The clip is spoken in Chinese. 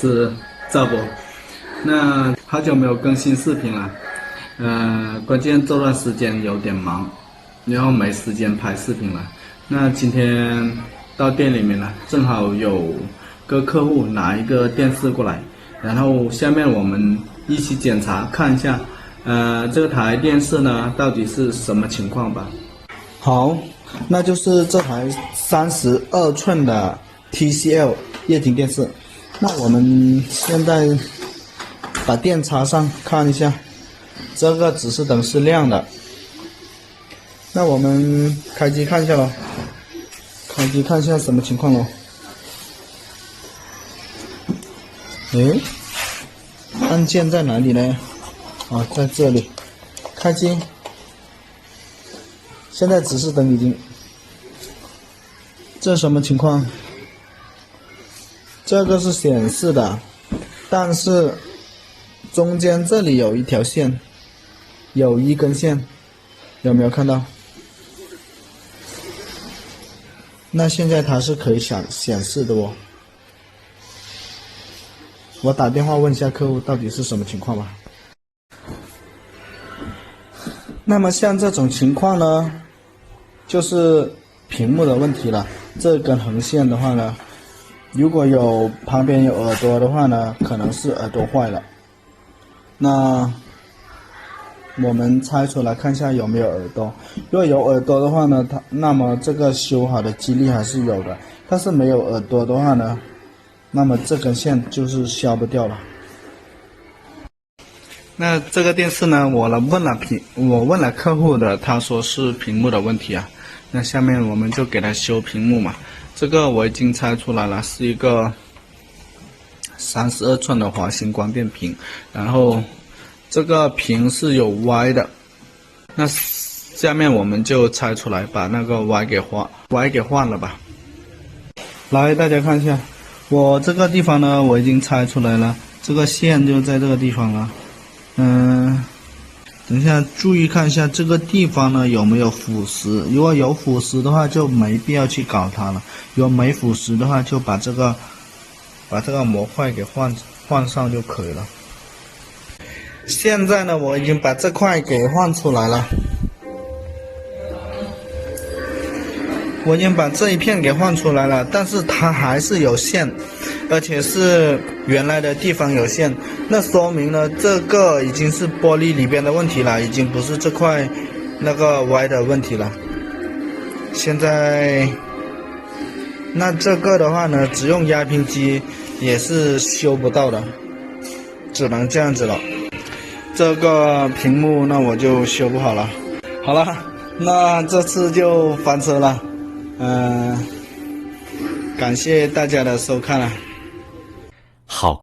是赵博，那好久没有更新视频了，关键这段时间有点忙，然后没时间拍视频了。那今天到店里面了，正好有个客户拿一个电视过来，然后下面我们一起检查看一下，这台电视呢到底是什么情况吧。好，那就是这台32寸的 TCL 液晶电视。那我们现在把电插上看一下，这个指示灯是亮的。那我们开机看一下咯，开机看一下什么情况咯。按键在哪里呢？啊，在这里。开机。现在指示灯已经，这什么情况？这个是显示的，但是中间这里有一条线，有一根线，有没有看到？那现在它是可以显示的哦。我打电话问一下客户到底是什么情况吧。那么像这种情况呢，就是屏幕的问题了。这根横线的话呢，如果旁边有耳朵的话呢，可能是耳朵坏了。那我们拆出来看一下有没有耳朵。如果有耳朵的话呢，那么这个修好的几率还是有的。但是没有耳朵的话呢，那么这根线就是消不掉了。那这个电视呢，我问了客户的，他说是屏幕的问题啊。那下面我们就给他修屏幕嘛。这个我已经拆出来了，是一个32寸的华星光电屏，然后这个屏是有歪的。那下面我们就拆出来，把那个歪给换了吧。来，大家看一下，我这个地方呢，我已经拆出来了，这个线就在这个地方了。等一下，注意看一下这个地方呢有没有腐蚀，如果有腐蚀的话就没必要去搞它了，如果没腐蚀的话就把这个模块给换上就可以了。现在呢我已经把这块给换出来了，我已经把这一片给换出来了，但是它还是有线，而且是原来的地方有线，那说明呢这个已经是玻璃里边的问题了，已经不是这块那个歪的问题了。现在那这个的话呢，只用压平机也是修不到的，只能这样子了。这个屏幕那我就修不好了。好了，那这次就翻车了。感谢大家的收看了。